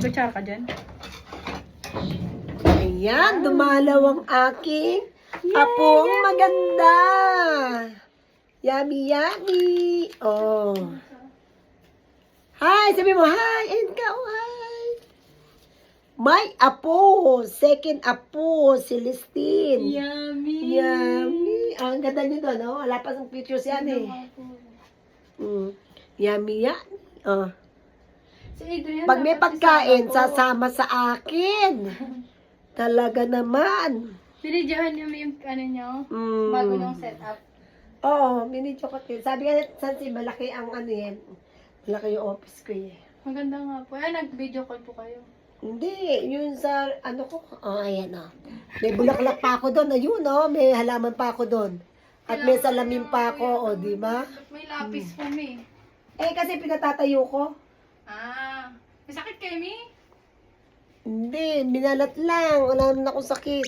kutsara ka dyan. Ayan, dumalaw ang aking apong maganda. Yummy, yummy. Oh. Hi, sabi mo, hi. And ka, oh, hi. May apo. Second apo, Celestine. Yummy. Yummy. Oh, ang ganda niyo doon, no? Wala pa sa pictures yan, eh. Yummy, yummy. Oh. Si Adrian, Pag may dapat pagkain, sasama ko. sasama sa akin. Talaga naman. Binidyohan niyo yung ano niyo, Mm. bago niyong setup. Oo, minidyo ko din. Sabi nga, Sansi, malaki ang ano yan. Malaki yung office ko eh. Maganda nga po. Ay, nag-video call po kayo. Hindi, yun sa, ano ko, ayan May bulaklak pa ako doon, ayun may halaman pa ako doon. At may salamin pa ako, di ba? May lapis po, me. Kasi pinatatayo ko. Ah, may sakit kayo, me? Hindi, minalat lang. Wala naman akong sakit.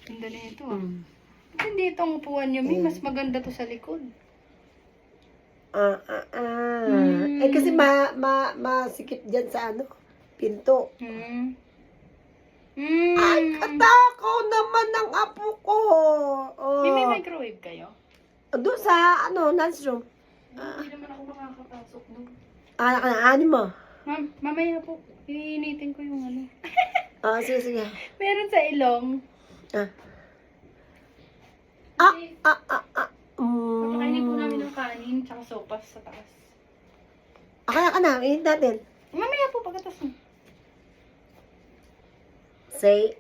Ganda na ito, Hindi itong upuan niyo, me. Mas maganda to sa likod. Kasi masikip dyan sa pinto. Ay, katakaw naman ng apo ko. May microwave kayo? Doon sa, lunchroom. Hindi naman ako makakapasok doon. Ano mo? Mamaya po, iinitin ko yung ano. Sige, sige. Meron sa ilong. Papakainin po namin ng kanin, tsaka sopas sa taas. Ka na, ihin natin. Mamaya po, pagkatas mo. Say,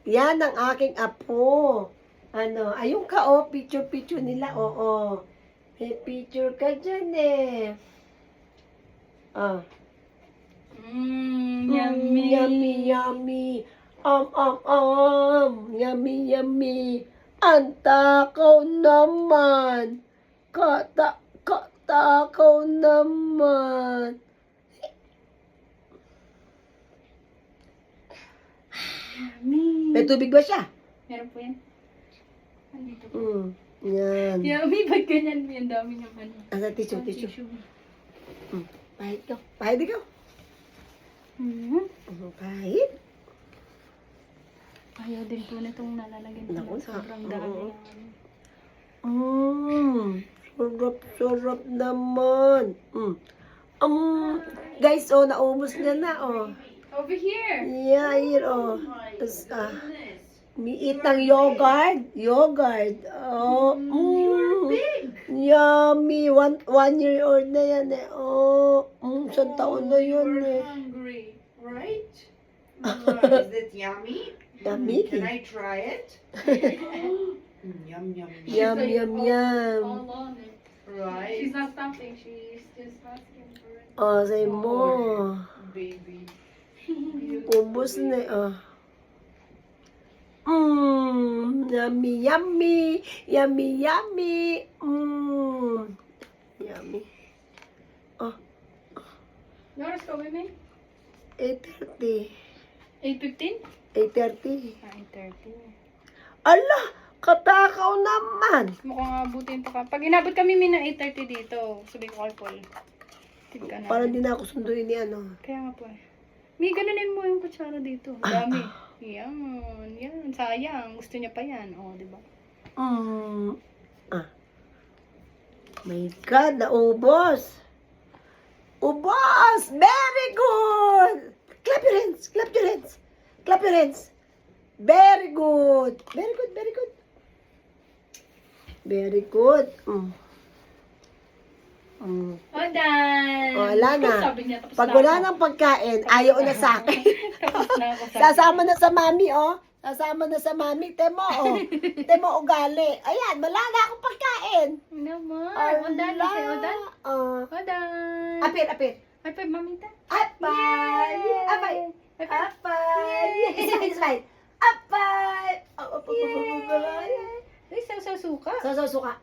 yan ang aking apo. Ayun ka, picture nila, May picture ka dyan, eh. Yummy. Yummy, yummy. Yummy, yummy. Ang takaw naman. Katakaw naman. Yummy. May tubig ba siya? Meron po yan. Andito po. Yan. Yummy, ba't ganyan? Ang dami niyang ano. Tissue. Pahit ka. Pahit ikaw. Pahit. Ayaw din po nitong nalalagyan ko Naku, ng sobrang dami. Sarap naman. Guys, naubos niya na, Over here. Yeah, here, Tapos, miit ng yogurt. Yogurt. Big. Yummy. One year old na yan, eh. Isang taon na yun, eh. Hungry, right? Is it yummy? Yummy. Can I try it? Yum, yum, yum. Yum, yum, yum. All on it. Right, She's not stopping. She's just asking for it. Say mo. baby. Ubos na, Yummy, yummy. Yummy, yummy. Yummy. You want to go with me? 8:30. 8:15? 8:30. 8:30. Ala! Katakaw naman! Mukhang abutin pa ka. Pag inabot kami ng 8:30 dito, sabi ko kay Paul. Tip ka na. Parang di na ako sunduin ni Kaya nga po eh. May ganunin mo yung kutsara dito. Dami. Yan. Yan. Sayang. Gusto niya pa yan. Di ba? My God, naubos! Ubos! Very good! Clap your hands! Clap your hands! Clap your hands! Very good! Very good, very good! Very good! All done. Wala na. Sabi niya, tapos Pag na wala ako. ng pagkain, ayaw na sa akin. Tapos na ako. Sasama na sa mami, Sasama na sa mami. Temo, Temo ugali. Ayan, wala na akong pagkain. Naman. All done. You say all done? All done. Apit, apit. High five, mamita. Apay! Apay! High five. Apay! Smile, smile. Apay! Ay, saw suka. Sasaw suka.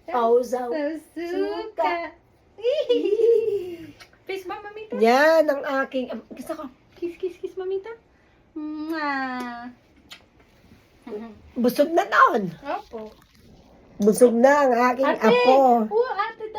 Sausaw. Suka. Kiss ba, mamita? Yan ang aking... Kiss ako. Kiss, mamita. Mwah. Busog na noon. Opo. Busog na ang aking apo. Ate